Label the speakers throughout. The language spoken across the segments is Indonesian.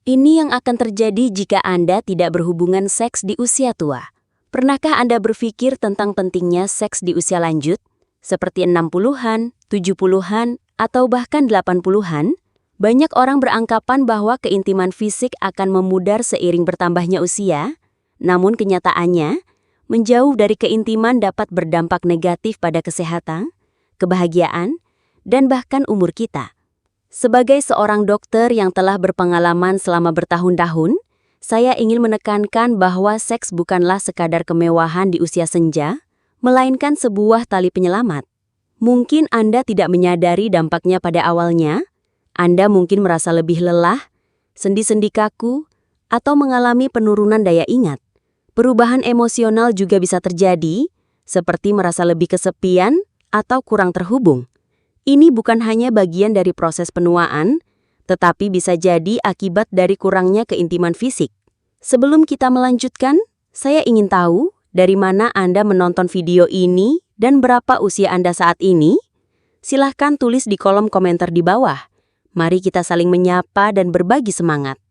Speaker 1: Ini yang akan terjadi jika Anda tidak berhubungan seks di usia tua. Pernahkah Anda berpikir tentang pentingnya seks di usia lanjut, seperti 60-an, 70-an, atau bahkan 80-an? Banyak orang beranggapan bahwa keintiman fisik akan memudar seiring bertambahnya usia, namun kenyataannya, menjauh dari keintiman dapat berdampak negatif pada kesehatan, kebahagiaan, dan bahkan umur kita. Sebagai seorang dokter yang telah berpengalaman selama bertahun-tahun, saya ingin menekankan bahwa seks bukanlah sekadar kemewahan di usia senja, melainkan sebuah tali penyelamat. Mungkin Anda tidak menyadari dampaknya pada awalnya. Anda mungkin merasa lebih lelah, sendi-sendi kaku, atau mengalami penurunan daya ingat. Perubahan emosional juga bisa terjadi, seperti merasa lebih kesepian atau kurang terhubung. Ini bukan hanya bagian dari proses penuaan, tetapi bisa jadi akibat dari kurangnya keintiman fisik. Sebelum kita melanjutkan, saya ingin tahu dari mana Anda menonton video ini dan berapa usia Anda saat ini. Silahkan tulis di kolom komentar di bawah. Mari kita saling menyapa dan berbagi semangat.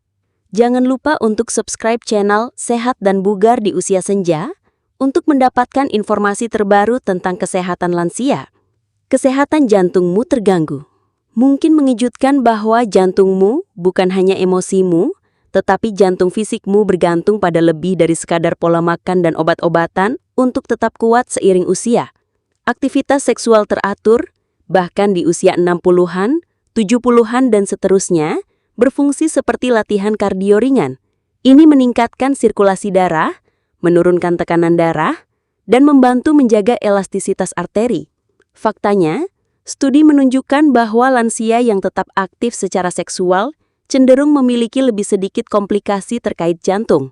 Speaker 1: Jangan lupa untuk subscribe channel Sehat dan Bugar di Usia Senja untuk mendapatkan informasi terbaru tentang kesehatan lansia. Kesehatan jantungmu terganggu. Mungkin mengejutkan bahwa jantungmu bukan hanya emosimu, tetapi jantung fisikmu bergantung pada lebih dari sekadar pola makan dan obat-obatan untuk tetap kuat seiring usia. Aktivitas seksual teratur, bahkan di usia 60-an, 70-an dan seterusnya, berfungsi seperti latihan kardio ringan. Ini meningkatkan sirkulasi darah, menurunkan tekanan darah, dan membantu menjaga elastisitas arteri. Faktanya, studi menunjukkan bahwa lansia yang tetap aktif secara seksual cenderung memiliki lebih sedikit komplikasi terkait jantung.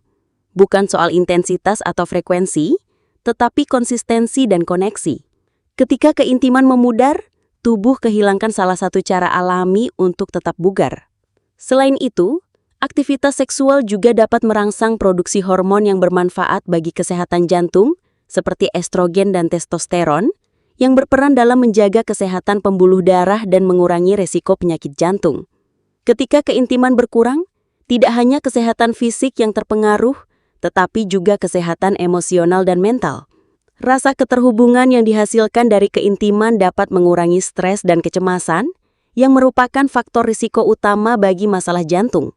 Speaker 1: Bukan soal intensitas atau frekuensi, tetapi konsistensi dan koneksi. Ketika keintiman memudar, tubuh kehilangan salah satu cara alami untuk tetap bugar. Selain itu, aktivitas seksual juga dapat merangsang produksi hormon yang bermanfaat bagi kesehatan jantung, seperti estrogen dan testosteron, yang berperan dalam menjaga kesehatan pembuluh darah dan mengurangi resiko penyakit jantung. Ketika keintiman berkurang, tidak hanya kesehatan fisik yang terpengaruh, tetapi juga kesehatan emosional dan mental. Rasa keterhubungan yang dihasilkan dari keintiman dapat mengurangi stres dan kecemasan, yang merupakan faktor risiko utama bagi masalah jantung.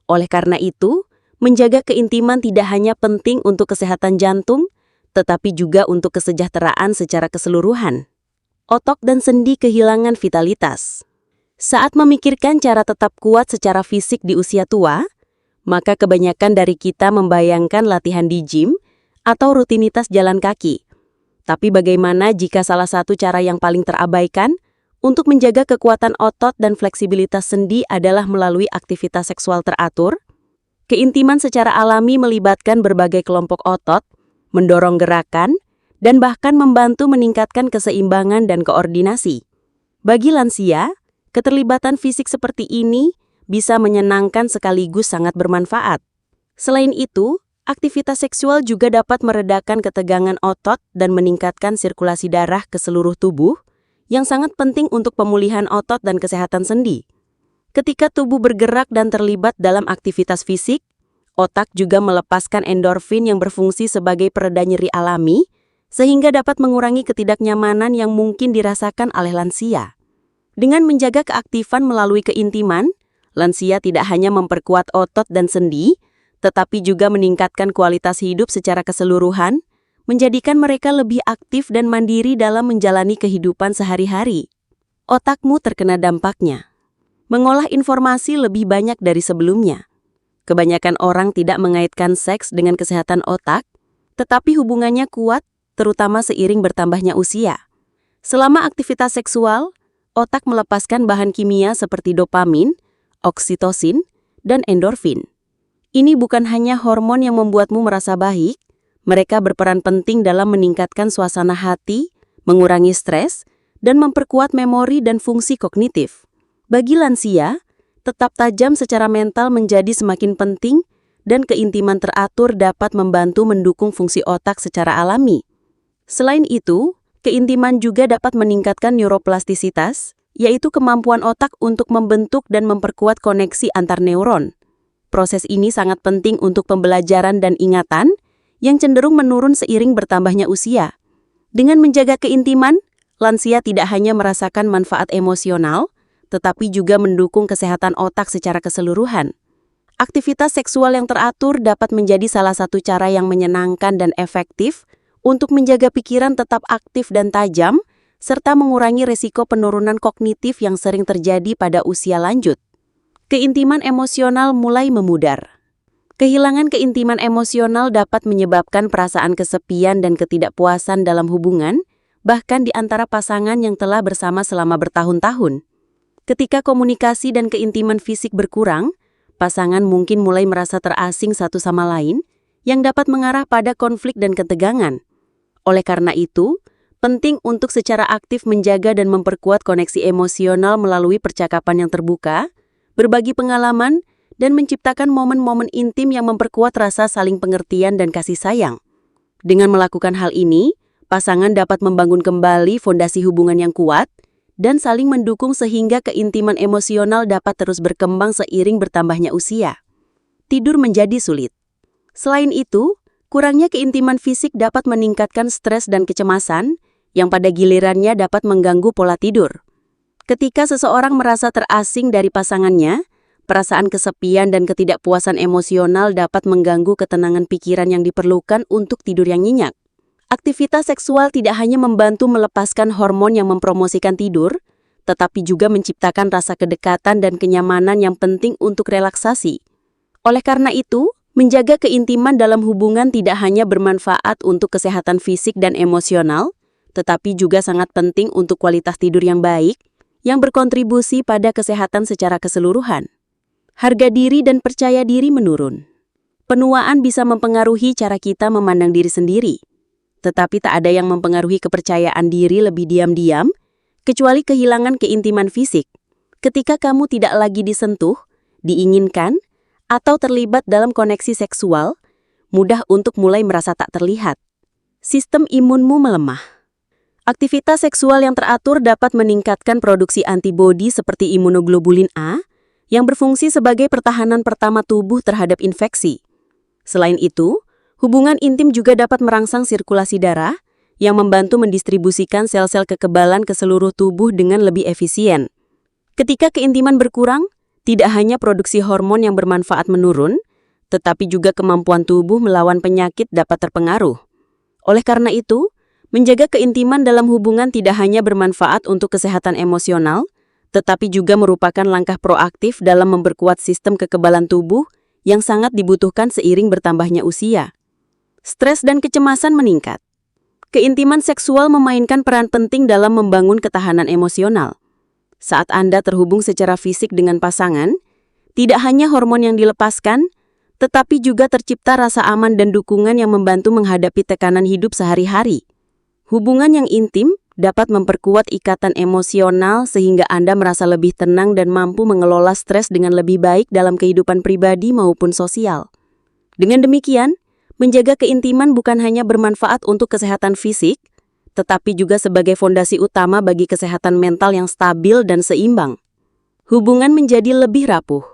Speaker 1: Oleh karena itu, menjaga keintiman tidak hanya penting untuk kesehatan jantung, tetapi juga untuk kesejahteraan secara keseluruhan. Otot dan sendi kehilangan vitalitas. Saat memikirkan cara tetap kuat secara fisik di usia tua, maka kebanyakan dari kita membayangkan latihan di gym atau rutinitas jalan kaki. Tapi bagaimana jika salah satu cara yang paling terabaikan untuk menjaga kekuatan otot dan fleksibilitas sendi adalah melalui aktivitas seksual teratur? Keintiman secara alami melibatkan berbagai kelompok otot, mendorong gerakan, dan bahkan membantu meningkatkan keseimbangan dan koordinasi. Bagi lansia, keterlibatan fisik seperti ini bisa menyenangkan sekaligus sangat bermanfaat. Selain itu, aktivitas seksual juga dapat meredakan ketegangan otot dan meningkatkan sirkulasi darah ke seluruh tubuh, yang sangat penting untuk pemulihan otot dan kesehatan sendi. Ketika tubuh bergerak dan terlibat dalam aktivitas fisik, otak juga melepaskan endorfin yang berfungsi sebagai pereda nyeri alami, sehingga dapat mengurangi ketidaknyamanan yang mungkin dirasakan oleh lansia. Dengan menjaga keaktifan melalui keintiman, lansia tidak hanya memperkuat otot dan sendi, tetapi juga meningkatkan kualitas hidup secara keseluruhan, menjadikan mereka lebih aktif dan mandiri dalam menjalani kehidupan sehari-hari. Otakmu terkena dampaknya. Mengolah informasi lebih banyak dari sebelumnya. Kebanyakan orang tidak mengaitkan seks dengan kesehatan otak, tetapi hubungannya kuat, terutama seiring bertambahnya usia. Selama aktivitas seksual, otak melepaskan bahan kimia seperti dopamin, oksitosin, dan endorfin. Ini bukan hanya hormon yang membuatmu merasa baik, mereka berperan penting dalam meningkatkan suasana hati, mengurangi stres, dan memperkuat memori dan fungsi kognitif. Bagi lansia, tetap tajam secara mental menjadi semakin penting dan keintiman teratur dapat membantu mendukung fungsi otak secara alami. Selain itu, keintiman juga dapat meningkatkan neuroplastisitas, yaitu kemampuan otak untuk membentuk dan memperkuat koneksi antar neuron. proses ini sangat penting untuk pembelajaran dan ingatan yang cenderung menurun seiring bertambahnya usia. Dengan menjaga keintiman, lansia tidak hanya merasakan manfaat emosional, tetapi juga mendukung kesehatan otak secara keseluruhan. Aktivitas seksual yang teratur dapat menjadi salah satu cara yang menyenangkan dan efektif untuk menjaga pikiran tetap aktif dan tajam, serta mengurangi risiko penurunan kognitif yang sering terjadi pada usia lanjut. Keintiman emosional mulai memudar. Kehilangan keintiman emosional dapat menyebabkan perasaan kesepian dan ketidakpuasan dalam hubungan, bahkan di antara pasangan yang telah bersama selama bertahun-tahun. Ketika komunikasi dan keintiman fisik berkurang, pasangan mungkin mulai merasa terasing satu sama lain, yang dapat mengarah pada konflik dan ketegangan. Oleh karena itu, penting untuk secara aktif menjaga dan memperkuat koneksi emosional melalui percakapan yang terbuka, berbagi pengalaman, dan menciptakan momen-momen intim yang memperkuat rasa saling pengertian dan kasih sayang. Dengan melakukan hal ini, pasangan dapat membangun kembali fondasi hubungan yang kuat dan saling mendukung sehingga keintiman emosional dapat terus berkembang seiring bertambahnya usia. Tidur menjadi sulit. Selain itu, kurangnya keintiman fisik dapat meningkatkan stres dan kecemasan, yang pada gilirannya dapat mengganggu pola tidur. Ketika seseorang merasa terasing dari pasangannya, perasaan kesepian dan ketidakpuasan emosional dapat mengganggu ketenangan pikiran yang diperlukan untuk tidur yang nyenyak. Aktivitas seksual tidak hanya membantu melepaskan hormon yang mempromosikan tidur, tetapi juga menciptakan rasa kedekatan dan kenyamanan yang penting untuk relaksasi. Oleh karena itu, menjaga keintiman dalam hubungan tidak hanya bermanfaat untuk kesehatan fisik dan emosional, tetapi juga sangat penting untuk kualitas tidur yang baik, yang berkontribusi pada kesehatan secara keseluruhan. Harga diri dan percaya diri menurun. Penuaan bisa mempengaruhi cara kita memandang diri sendiri. Tetapi tak ada yang mempengaruhi kepercayaan diri lebih diam-diam, kecuali kehilangan keintiman fisik. Ketika kamu tidak lagi disentuh, diinginkan, atau terlibat dalam koneksi seksual, mudah untuk mulai merasa tak terlihat. Sistem imunmu melemah. Aktivitas seksual yang teratur dapat meningkatkan produksi antibodi seperti imunoglobulin A, yang berfungsi sebagai pertahanan pertama tubuh terhadap infeksi. Selain itu, hubungan intim juga dapat merangsang sirkulasi darah yang membantu mendistribusikan sel-sel kekebalan ke seluruh tubuh dengan lebih efisien. Ketika keintiman berkurang, tidak hanya produksi hormon yang bermanfaat menurun, tetapi juga kemampuan tubuh melawan penyakit dapat terpengaruh. Oleh karena itu, menjaga keintiman dalam hubungan tidak hanya bermanfaat untuk kesehatan emosional, tetapi juga merupakan langkah proaktif dalam memperkuat sistem kekebalan tubuh yang sangat dibutuhkan seiring bertambahnya usia. Stres dan kecemasan meningkat. Keintiman seksual memainkan peran penting dalam membangun ketahanan emosional. Saat Anda terhubung secara fisik dengan pasangan, tidak hanya hormon yang dilepaskan, tetapi juga tercipta rasa aman dan dukungan yang membantu menghadapi tekanan hidup sehari-hari. Hubungan yang intim dapat memperkuat ikatan emosional sehingga Anda merasa lebih tenang dan mampu mengelola stres dengan lebih baik dalam kehidupan pribadi maupun sosial. Dengan demikian, menjaga keintiman bukan hanya bermanfaat untuk kesehatan fisik, tetapi juga sebagai fondasi utama bagi kesehatan mental yang stabil dan seimbang. Hubungan menjadi lebih rapuh.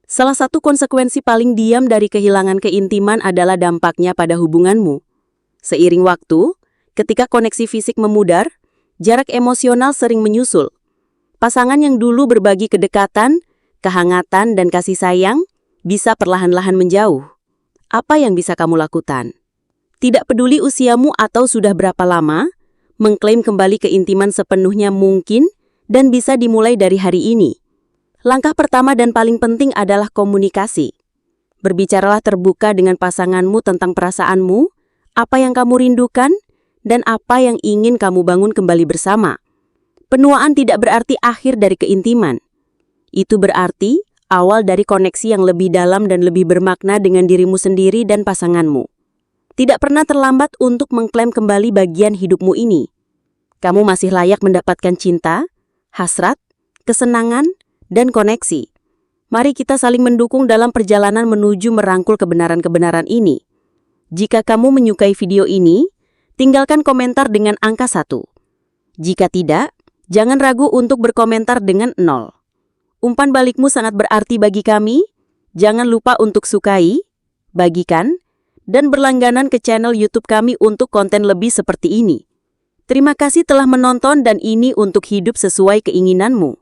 Speaker 1: Salah satu konsekuensi paling diam dari kehilangan keintiman adalah dampaknya pada hubunganmu. Seiring waktu, ketika koneksi fisik memudar, jarak emosional sering menyusul. Pasangan yang dulu berbagi kedekatan, kehangatan, dan kasih sayang bisa perlahan-lahan menjauh. Apa yang bisa kamu lakukan? Tidak peduli usiamu atau sudah berapa lama, mengklaim kembali keintiman sepenuhnya mungkin dan bisa dimulai dari hari ini. Langkah pertama dan paling penting adalah komunikasi. Berbicaralah terbuka dengan pasanganmu tentang perasaanmu, apa yang kamu rindukan, dan apa yang ingin kamu bangun kembali bersama. Penuaan tidak berarti akhir dari keintiman. Itu berarti awal dari koneksi yang lebih dalam dan lebih bermakna dengan dirimu sendiri dan pasanganmu. Tidak pernah terlambat untuk mengklaim kembali bagian hidupmu ini. Kamu masih layak mendapatkan cinta, hasrat, kesenangan, dan koneksi. Mari kita saling mendukung dalam perjalanan menuju merangkul kebenaran-kebenaran ini. Jika kamu menyukai video ini, tinggalkan komentar dengan angka 1. Jika tidak, jangan ragu untuk berkomentar dengan 0. Umpan balikmu sangat berarti bagi kami, Jangan lupa untuk sukai, bagikan, dan berlangganan ke channel YouTube kami untuk konten lebih seperti ini. Terima kasih telah menonton dan ini untuk hidup sesuai keinginanmu.